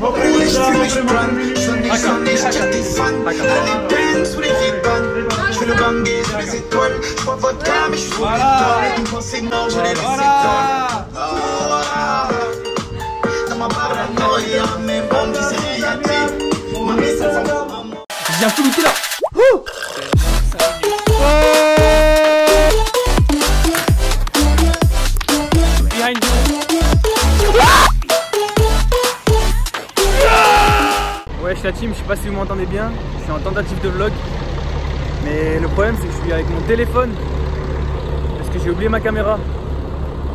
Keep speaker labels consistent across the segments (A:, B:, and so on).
A: Viens tout lutter là. Ouais, je suis la team, je sais pas si vous m'entendez bien, je suis en tentative de vlog. Mais le problème c'est que je suis avec mon téléphone parce que j'ai oublié ma caméra.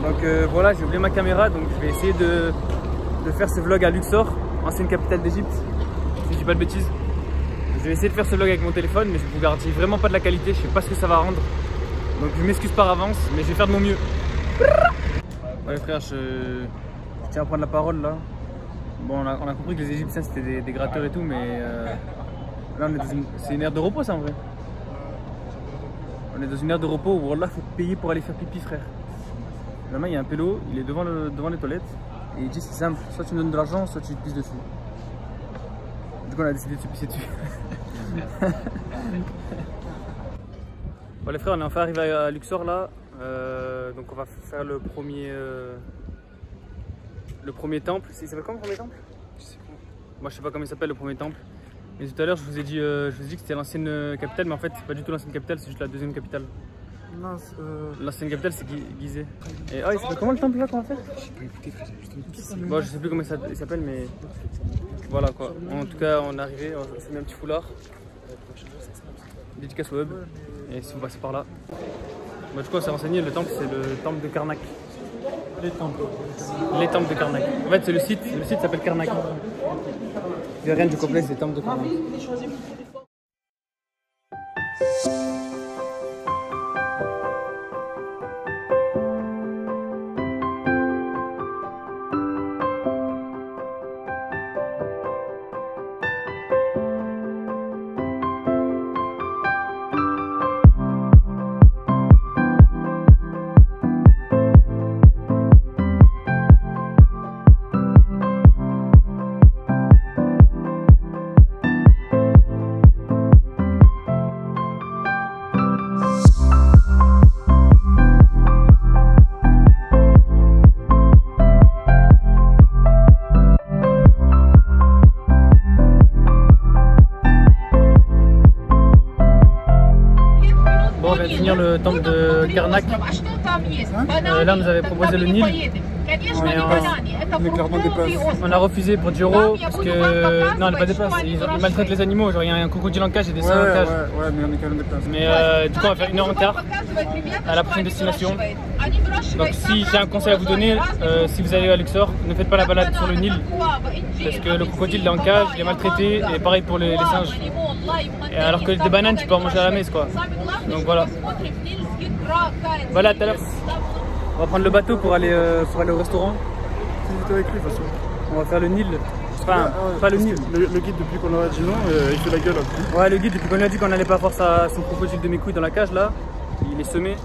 A: Donc voilà, j'ai oublié ma caméra, donc je vais essayer de faire ce vlog à Luxor, ancienne capitale d'Égypte, si je dis pas de bêtises. Je vais essayer de faire ce vlog avec mon téléphone, mais je vous garantis vraiment pas de la qualité, je sais pas ce que ça va rendre. Donc je m'excuse par avance, mais je vais faire de mon mieux. Ouais frère, je tiens à prendre la parole là. Bon, on a compris que les Égyptiens c'était des gratteurs et tout, mais là c'est une aire de repos ça en vrai. On est dans une aire de repos où Wallah faut payer pour aller faire pipi frère. Là-bas il y a un pélo, il est devant les toilettes et il dit c'est simple, soit tu me donnes de l'argent, soit tu te pisses dessus. Du coup on a décidé de se pisser dessus. Bon les frères, on est enfin arrivé à Luxor là, donc on va faire le premier temple. Il s'appelle comment le premier temple? Je sais pas. Moi je sais pas comment il s'appelle le premier temple. Mais tout à l'heure je vous ai dit que c'était l'ancienne capitale, mais en fait c'est pas du tout l'ancienne capitale, c'est juste la deuxième capitale. L'ancienne capitale c'est Gizeh. Et il s'appelle comment le temple là qu'on va faire? Bon je sais plus comment il s'appelle, mais voilà quoi. En tout cas on est arrivé, on s'est mis un petit foulard. Dédicace web. Et si vous passez par là. Bah, du coup on s'est renseigné, le temple c'est le temple de Karnak. Les temples de Karnak. En fait, c'est le site s'appelle Karnak. Il n'y a rien du complexe des temples de Karnak. Le temple de Karnak. Là, on nous avait proposé le Nil. On a refusé pour 10 € parce que. Non, on n'est pas des places. Ils maltraitent les animaux. Genre, il y a un crocodile en cage et des singes en cage.
B: Ouais, mais on est quand même des places.
A: Mais du coup, on va faire 1 heure en quart à la prochaine destination. Donc, si j'ai un conseil à vous donner, si vous allez à Luxor, ne faites pas la balade sur le Nil parce que le crocodile il est en cage, il est maltraité et pareil pour les singes. Et alors que des bananes, tu peux en manger à la messe quoi. Donc voilà. Voilà, tout à l'heure. On va prendre le bateau pour aller au restaurant.
B: C'est avec lui de toute façon.
A: On va faire le Nil. Enfin, pas le Nil.
B: Le guide, depuis qu'on a dit non, il fait la gueule.
A: Ouais, le guide, depuis qu'on a dit qu'on n'allait pas voir son crocodile de mes couilles dans la cage là, il est semé.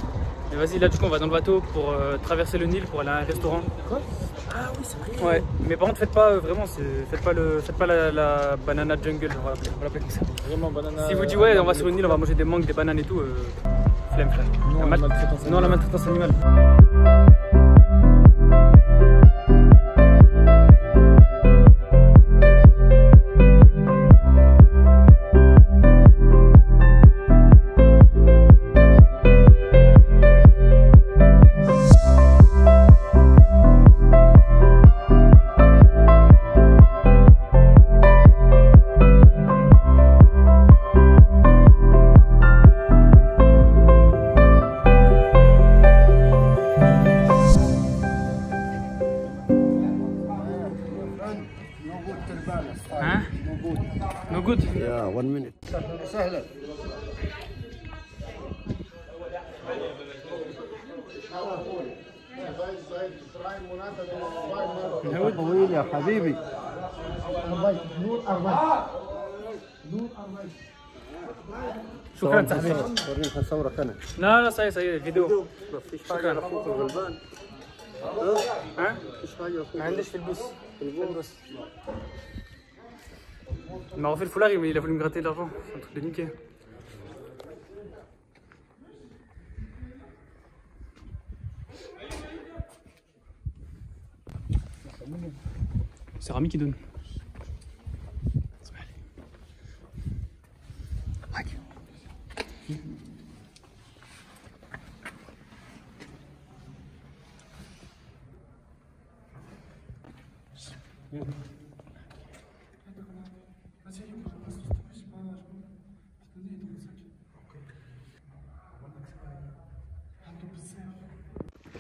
A: Et vas-y, là du coup, on va dans le bateau pour traverser le Nil pour aller à un restaurant.
B: Quoi? Ah oui, c'est vrai.
A: Ouais, mais par contre, faites pas vraiment, faites pas la banana jungle, on va l'appeler comme ça.
B: Vraiment banana.
A: Si vous dites ouais, on va sur le Nil, on va manger des mangues, des bananes et tout, flemme frère. Non, la maltraitance animale. Huh? No good?
B: Yeah, 1 minute. سهلة. طويل يا حبيبي.
A: شكرا صاحبي.
B: وريني هصورك انا.
A: لا صحيح فيديو.
B: مفيش حاجة على اخوك الغلبان.
A: ها؟
B: مفيش حاجة.
A: ما عنديش فلوس. Il m'a refait le foulard, mais il a voulu me gratter de l'argent. C'est un truc de niquer. C'est Rami qui donne.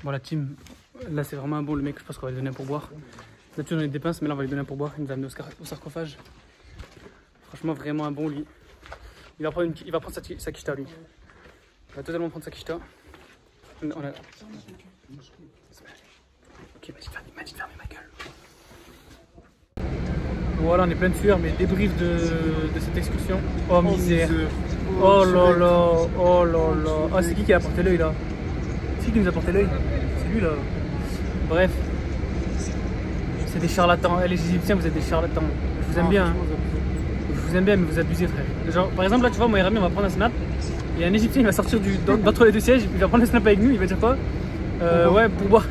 A: Bon la team, là c'est vraiment un bon le mec, je pense qu'on va lui donner un pourboire. D'habitude on a des pinces mais là on va lui donner un pourboire, il nous a amené au sarcophage. Franchement vraiment un bon lui. Il va prendre sa quicheta lui. Il va totalement prendre sa quicheta. Ok, il m'a dit de fermer ma gueule. Voilà, on est plein de sueur, mais débrief de cette excursion. Oh misère. Oh là là, oh là là. Ah, c'est qui a apporté l'œil là? C'est qui nous a apporté l'œil? C'est lui là. Bref. C'est des charlatans. Les Égyptiens, vous êtes des charlatans. Je vous aime bien. Hein. Je vous aime bien, mais vous abusez, frère. Genre, par exemple, là, tu vois, moi et Rami, on va prendre un snap. Et un Égyptien, il va sortir d'entre les deux sièges. Il va prendre le snap avec nous. Il va dire quoi? Ouais, pour boire.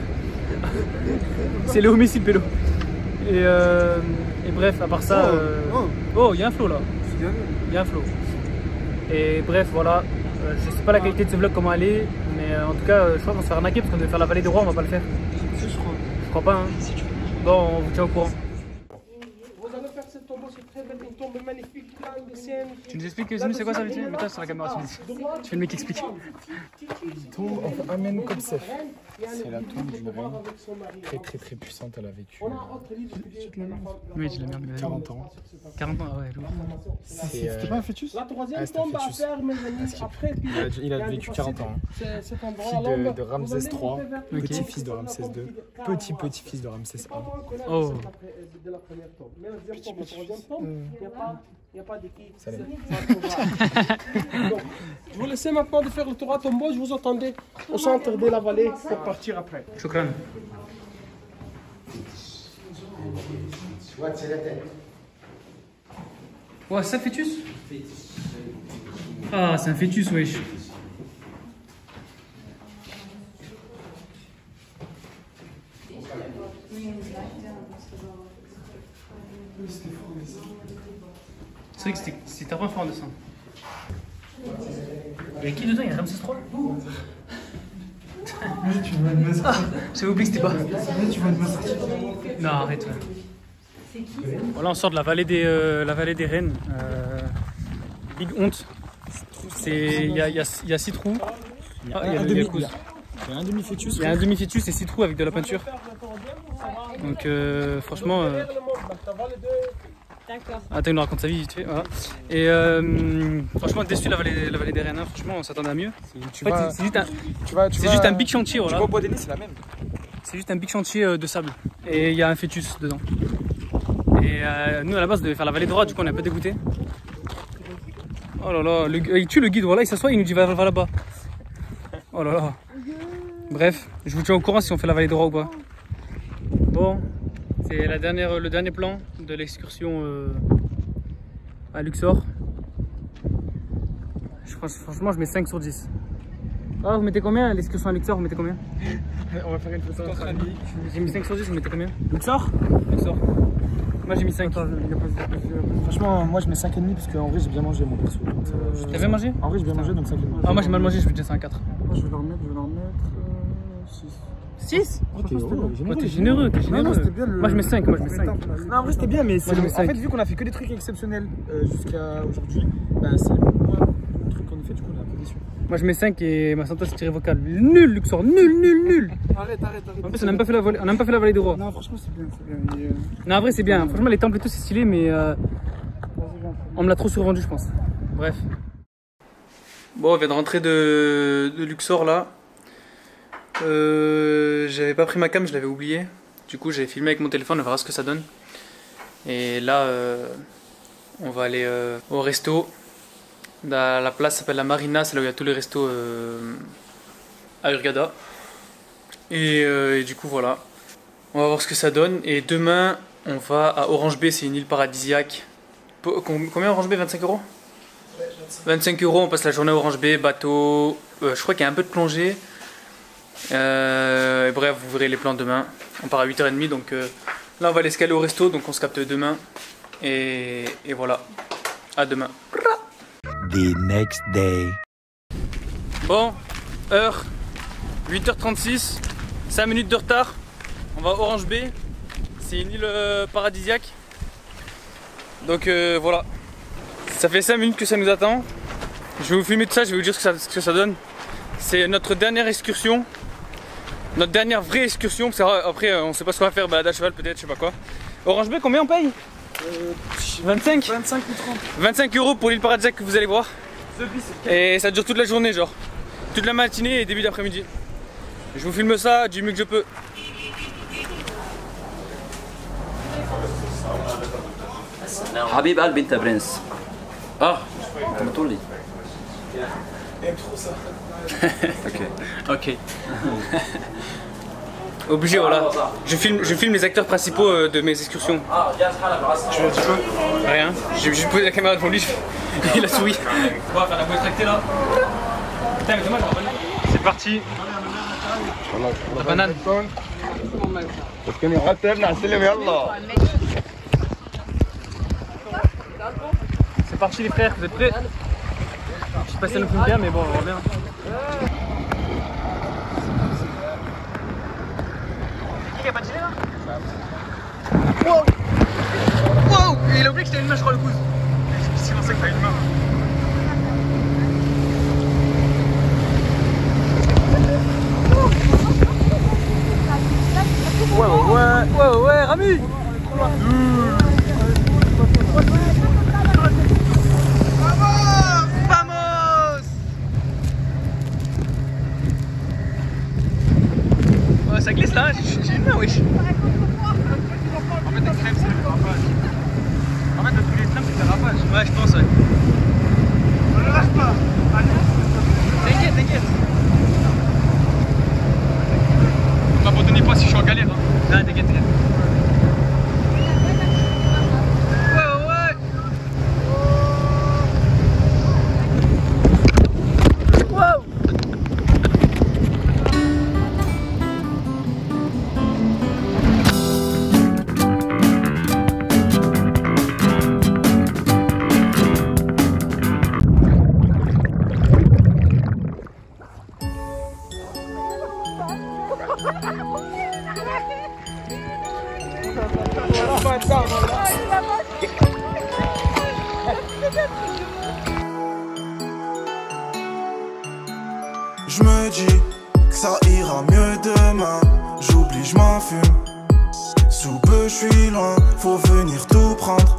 A: C'est Léo Messi, le pélo. Et bref, à part ça. Oh, il y a un flow là. Il y a un flow. Et bref, voilà. Je sais pas la qualité de ce vlog, comment elle est. Mais en tout cas, je crois qu'on se fait arnaquer parce qu'on devait faire la vallée des rois, on va pas le faire. Je crois pas, hein. Bon, on vous tient au courant.
C: Vous allez faire cette tombe, c'est très belle, une tombe magnifique, là, une scène.
A: Tu nous expliques, Zumi, c'est quoi ça, vite? Mets-toi sur la caméra, tu fais le mec qui explique.
D: Tombe of Amen Kopsef. C'est la tombe d'une reine très puissante, elle a vécu.
A: Oui, je l'ai merde,
D: 40 ans.
A: 40 ans, ah ouais, lourd.
D: C'était pas un fœtus?
C: La troisième tombe à faire, mes amis, après.
D: Il a vécu 40 ans.
C: Cet endroit
D: Fils de Ramsès III, petit-fils de Ramsès II, petit-petit-fils de Ramsès I.
A: Oh.
C: De la première tombe. Mais la deuxième tombe, la troisième tombe, il n'y a pas d'équipe. Je vous laisse maintenant de faire le tour à tombeau. Je vous attendais au centre de la vallée pour partir après.
A: Choukran. Ouais, c'est un fœtus? Ah, c'est un fœtus, wesh. C'est vrai que c'était ta première fois en dessin. Il y a qui dedans? Il y a Ramsès III? J'avais oublié que c'était pas. Non, arrête. Ouais. Voilà, on sort de la vallée des reines. Big honte. Il y a 6 trous.
D: Il y a un demi-fœtus.
A: Il y a un demi-fœtus et 6 trous avec de la peinture. Donc franchement.
E: D'accord.
A: Attends, il nous raconte sa vie vite fait. Voilà. Et franchement, déçu la vallée des reines. Hein. Franchement, on s'attendait à mieux. C'est juste un big chantier. Voilà.
D: Tu vois, Bois d'Ennis, c'est la même.
A: C'est juste un big chantier de sable. Et il y a un fœtus dedans. Et nous, à la base, on devait faire la vallée droite. Du coup, on est un peu dégoûté. Oh là là, il tue le guide. Voilà, il s'assoit, il nous dit va là-bas. Oh là là. Bref, je vous tiens au courant si on fait la vallée droite ou pas. Bon, c'est le dernier plan de l'excursion à Luxor. Franchement, je mets 5 sur 10. Ah, vous mettez combien l'excursion à Luxor? Vous mettez combien?
D: On va faire une photo entre amis.
A: J'ai mis 5 sur 10, vous mettez combien? Luxor? Luxor. Moi j'ai mis 5.
D: Franchement, moi je mets 5,5 parce qu'en vrai j'ai bien mangé mon perso.
A: T'as bien mangé?
D: En vrai j'ai bien mangé donc 5,5.
A: Ah, moi j'ai mal mangé, je vais dire c'est un 4.
B: Moi je vais leur mettre 6.
A: 6?
D: Ok,
A: oh, t'es généreux,
B: Non, c'était bien le.
A: Moi je mets 5,
B: Non, en vrai c'était bien, mais
A: Moi, je mets
B: en
A: 5.
B: fait, vu qu'on a fait que des trucs exceptionnels jusqu'à aujourd'hui, bah, c'est le moins de trucs qu'on a fait, du coup on est un peu déçus.
A: Moi je mets 5 et ma santé c'est tiré vocal. Nul Luxor, nul.
B: Arrête.
A: En plus on n'a même pas fait la vallée des rois.
B: Non, franchement c'est bien.
A: Non, en vrai c'est bien, franchement les temples et tout c'est stylé, mais on me l'a trop survendu je pense. Bref. Bon, on vient de rentrer de Luxor là. J'avais pas pris ma cam, je l'avais oublié. Du coup j'ai filmé avec mon téléphone, on verra ce que ça donne. Et là on va aller au resto. La place s'appelle la Marina, c'est là où il y a tous les restos à Hurghada. Et du coup voilà, on va voir ce que ça donne. Et demain On va à Orange Bay, c'est une île paradisiaque. Combien Orange Bay? 25 €? 25 €, on passe la journée à Orange Bay, bateau. Je crois qu'il y a un peu de plongée. Et bref, vous verrez les plans demain. On part à 8h30, donc là on va aller escaler au resto, donc on se capte demain. Et voilà, à demain.
E: The next day.
A: Bon, heure 8h36, 5 minutes de retard. On va à Orange Bay, c'est une île paradisiaque. Donc voilà, ça fait 5 minutes que ça nous attend. Je vais vous filmer tout ça, je vais vous dire ce que ça donne. C'est notre dernière excursion, notre dernière vraie excursion, parce qu'après on sait pas ce qu'on va faire, balade à cheval peut-être, je sais pas quoi. Orange Bay, combien on paye? 25
B: ou 30.
A: 25 € pour l'île paradisiaque que vous allez voir. Et ça dure toute la journée, genre toute la matinée et début d'après-midi. Je vous filme ça du mieux que je peux.
F: حبيب قلبي انت برنس. انت بتقول لي
B: J'aime trop ça.
A: Ok. Obligé, voilà. Je filme les acteurs principaux de mes excursions.
B: Tu veux dire quoi?
A: Rien. J'ai juste posé la caméra devant lui. Il a souri. On va faire la boîte tractée là. Putain, mais dommage, c'est parti. La banane. C'est parti les frères, vous êtes prêts? Je sais pas si ça nous filme bien, mais bon, on va bien. Il y a pas de gilet là? Wow! Wow! Il a oublié que c'était une main, je crois, le coude. C'est pour ça que t'as une main. Ouais, Rami! Ça glisse là, j'ai une main, wesh. En fait, l'extrême, c'est le dérapage. En fait, le plus extrême, c'est le dérapage. Ouais, je pense, ouais. Ne le lâche pas. T'inquiète, t'inquiète. Ne m'abandonnez pas si je suis en galère. Hein. Non, t'inquiète, t'inquiète.
G: Je me dis que ça ira mieux demain. J'oublie, je m'en fume. Sous peu, je suis loin. Faut venir tout prendre.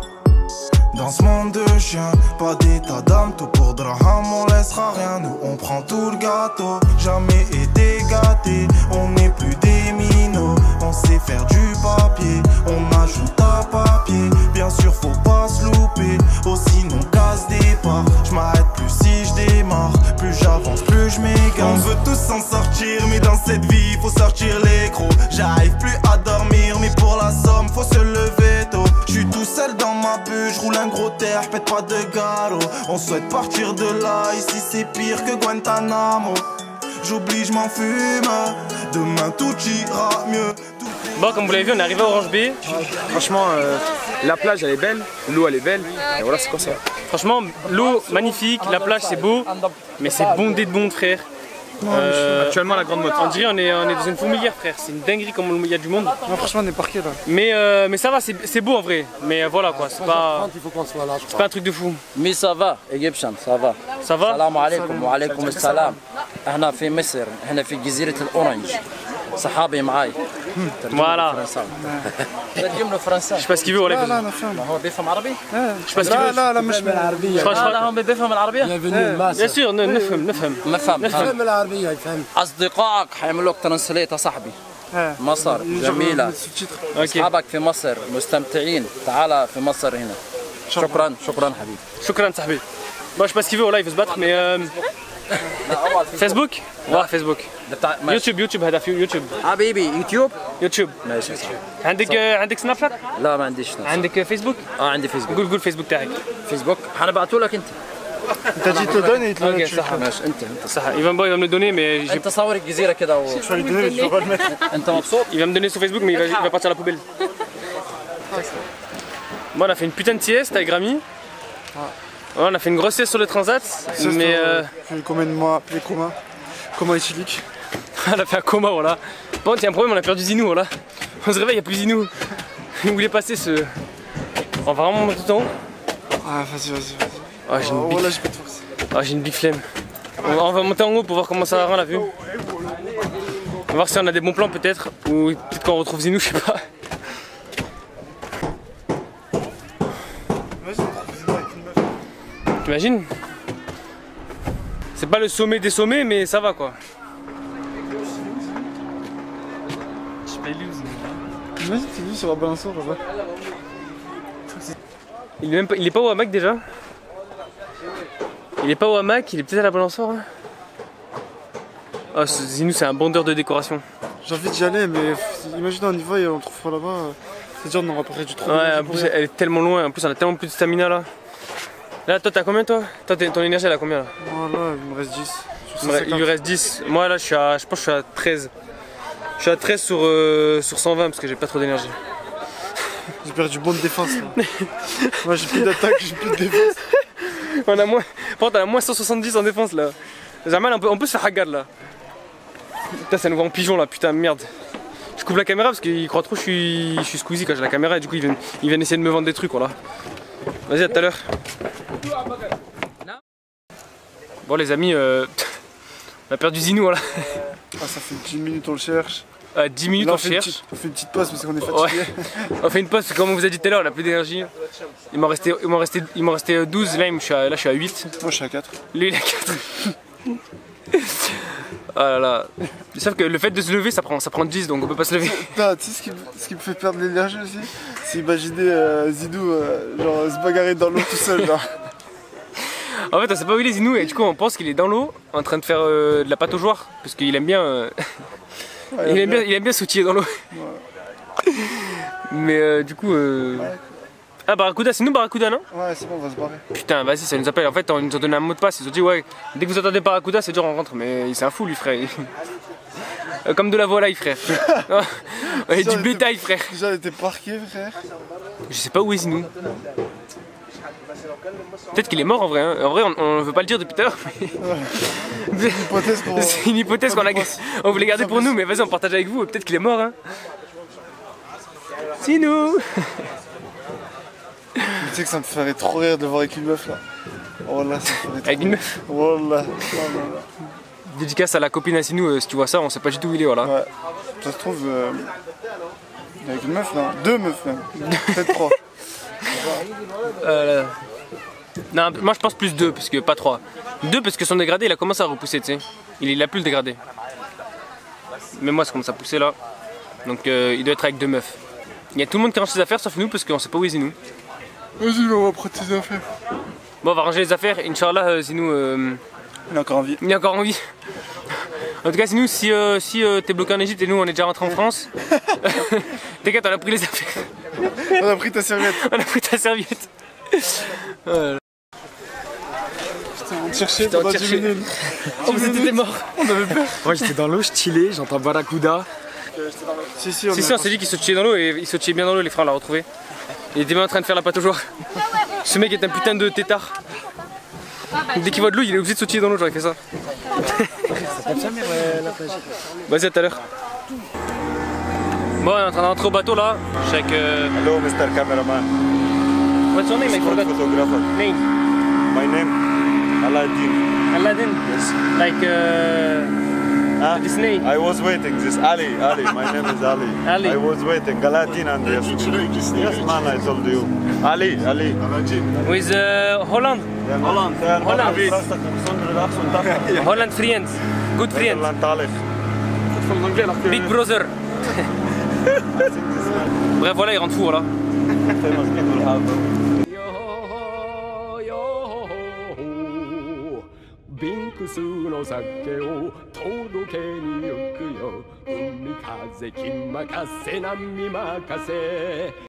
G: Dans ce monde de chiens, pas d'état d'âme. Tout pour draham, on laissera rien. Nous, on prend tout le gâteau. Jamais été gâté. On n'est plus des minots. On sait faire du papier. On ajoute à papier. Bien sûr, faut pas se louper. Oh, sinon, casse des parts. Je m'arrête plus si je démarre. Plus j'avance, plus je m'égare. On veut tous s'en sortir, mais dans cette vie, faut sortir les crocs. J'arrive plus à dormir, mais pour la somme, faut se lever tôt. Je suis tout seul dans ma bulle, je roule un gros terre, pète pas de garo. On souhaite partir de là, ici c'est pire que Guantanamo. J'oublie, je m'en fume. Demain tout ira mieux.
A: Bon, comme vous l'avez vu, on est arrivé à Orange Bay.
D: Franchement, la plage elle est belle, l'eau elle est belle. Et voilà, c'est quoi ça?
A: Franchement, l'eau magnifique, la plage c'est beau, mais c'est bondé de monde, frère.
D: Actuellement, la grande motte.
A: On dirait on est dans une fourmilière, frère. C'est une dinguerie comme il y a du monde.
B: Non, franchement, on est parqué là.
A: Mais ça va, c'est beau en vrai. Mais voilà quoi, c'est pas un truc de fou.
F: مي سافا ايجيبشن سافا
A: Ça va?
F: السلام عليكم وعليكم السلام. احنا في مصر، احنا في جزيرة الأورنج. صحابي معاي.
A: Voilà.
F: ترجم له فرنسا.
A: Je sais pas ce qu'il veut, on l'a
B: لا انا فاهم.
F: هو بيفهم عربي؟
A: Je sais pas ce qu'il veut.
B: لا مش بالعربية.
A: Je crois-
F: لا هو بيفهم العربية؟
A: Bien sûr, نفهم.
F: نفهم
B: العربية يفهم.
F: أصدقائك حيعملوك ترانسليت يا صاحبي. مصر جميلة.
A: Ok.
F: أصحابك في مصر مستمتعين. تعال في مصر هنا. شكرا حبيبي.
A: Shukran, sahbi. Bon, je sais pas ce qu'il veut, voilà, il veut se battre, mais فيسبوك؟ واه فيسبوك. يوتيوب هذا في يوتيوب.
F: حبيبي يوتيوب ماشي.
A: عندك سناب شات؟
F: لا ما عنديش سناب.
A: عندك فيسبوك؟
F: عندي فيسبوك.
A: قول فيسبوك تاعك.
F: فيسبوك حنبعثه لك انت.
D: انت جيت له دوني
A: اوكي صح
F: ماشي انت
A: صح. Il va me donner mais
F: انت صور الجزيره كده انت مبسوط؟
A: il va me donner sur Facebook mais il va partir à la poubelle. Bon, on a fait une putain de sieste avec Rami. Ouais, on a fait une grosse sieste sur le transat. Mais
D: Combien de mois appelé coma éthylique.
A: on a fait un coma, voilà. Bon, il y a un problème, on a perdu Zinou, voilà. On se réveille, il n'y a plus Zinou. Il voulait passer ce. On va vraiment monter tout en haut.
D: Ah, vas-y.
A: Oh, j'ai une big...
D: Voilà, j'ai pas de force.
A: Oh, j'ai une big flemme. On va monter en haut pour voir comment ça rend la vue. On va voir si on a des bons plans peut-être. Ou peut-être qu'on retrouve Zinou, je sais pas. T'imagines? C'est pas le sommet des sommets, mais ça va quoi.
D: Imagine, t'es venu sur la balançoire là-bas.
A: Il est pas au hamac déjà? Il est pas au hamac, il est peut-être à la balançoire. Hein. Oh, Zinou, c'est un bandeur de décoration.
D: J'ai envie d'y aller, mais imagine on y va et on le trouvera là-bas. C'est-à-dire on aura pas du tout.
A: Ouais, en plus elle est tellement loin, en plus on a tellement plus de stamina là. Là, toi t'as combien toi? Toi ton énergie elle a combien là?
D: Voilà, il me reste 10.
A: Il lui reste 10. Moi là je pense que je suis à 13. Je suis à 13 sur 120 parce que j'ai pas trop d'énergie.
D: J'ai perdu bon de défense là. Moi j'ai plus d'attaque, j'ai plus de défense.
A: On a moins. Par contre, on a moins 170 en défense là. Jamal, on peut se faire hagar là. Putain, ça nous voit en pigeon là, putain, merde. Je coupe la caméra parce qu'il croit trop que je suis Squeezie quand j'ai la caméra et du coup il vient essayer de me vendre des trucs, voilà. Vas-y, à tout à l'heure. Bon, les amis, on a perdu Zinou, voilà.
D: Ah, ça fait 10 minutes on le cherche.
A: 10 minutes
D: là,
A: on cherche.
D: On fait une petite pause parce qu'on est fatigué.
A: Ouais. On fait une pause parce que comme on vous a dit tout à l'heure, on a plus d'énergie. Il m'en restait 12, là je suis à 8.
D: Moi je suis à 4.
A: Lui il a 4. Oh là là. Ils savent que le fait de se lever ça prend 10 donc on peut pas se lever.
D: Putain, tu sais ce qui me fait perdre l'énergie aussi? C'est imaginer Zidou genre se bagarrer dans l'eau tout seul genre.
A: En fait on sait pas où il est Zinou et du coup on pense qu'il est dans l'eau en train de faire de la pâte aux joueurs parce qu'il aime bien il aime bien sautiller dans l'eau. Ouais. Mais du coup Ah Barracuda, c'est nous Barracuda non?
D: Ouais c'est bon, on va se barrer.
A: Putain vas-y ça nous appelle, en fait on nous a donné un mot de passe, ils ont dit ouais dès que vous entendez Barracuda c'est dur on rentre, mais c'est un fou lui frère. Comme de la volaille frère. Ouais, du bétail frère.
D: Déjà on était parqué frère.
A: Je sais pas où est Zinou. Peut-être qu'il est mort en vrai, hein. En vrai on veut pas le dire depuis tout à l'heure mais... C'est une hypothèse qu'on a... On voulait garder pour nous mais vas-y on partage avec vous, peut-être qu'il est mort hein. Zinou.
D: Tu sais que ça me ferait trop rire de le voir avec une meuf là. Oh là, ça me ferait trop
A: avec une meuf.
D: Oh là.
A: Dédicace à la copine à Zinou, si tu vois ça on sait pas du tout où il est voilà.
D: Ouais. Ça se trouve avec une meuf là. 2 meufs même. Peut-être 3.
A: Non, moi je pense plus 2 parce que pas 3. 2 parce que son dégradé il a commencé à repousser tu sais. Il a plus le dégradé. Mais moi ça commence à pousser là. Donc il doit être avec 2 meufs. Il y a tout le monde qui range ses affaires sauf nous parce qu'on sait pas où est Zinou.
D: Vas-y on va prendre tes affaires.
A: Bon on va ranger les affaires, Inch'Allah Zinou
D: il est encore en vie.
A: Il est encore en vie. En tout cas Zinou si t'es bloqué en Égypte et nous on est déjà rentré en France, t'inquiète on a pris les affaires.
D: On a pris ta serviette.
A: On a pris ta serviette.
D: Putain, on te cherchait pendant 10 minutes.
A: Oh vous étiez mort.
D: On avait peur.
B: Moi j'étais dans l'eau, je chillais, j'entends Barracuda.
A: Si on s'est dit qu'il sautillait dans l'eau et il sautillait bien dans l'eau, les frères on l'a retrouvé. Il était bien en train de faire la pâte aux joueurs. Ce mec est un putain de tétard. Dès qu'il voit de l'eau il est obligé de sautiller dans l'eau, j'aurais fait ça. Vas-y à tout à l'heure. Bon on est en train d'entrer au bateau là. Check
H: Hello Mr. Cameraman.
A: What's your name? I forgot.
H: Photographer.
A: Name?
H: My name Aladdin.
A: Aladdin?
H: Yes.
A: Like Disney?
H: I was waiting. This Ali. My name is Ali.
A: Ali.
H: I was waiting. Aladdin and yes. Yes man, I told you. Ali.
A: With Holland?
H: Holland.
A: Holland friends. Good friends. Big brother. Bref voilà il rentre fou voilà.
C: Been
I: 複数の酒を届けに行くよ。海風気任せ波任せ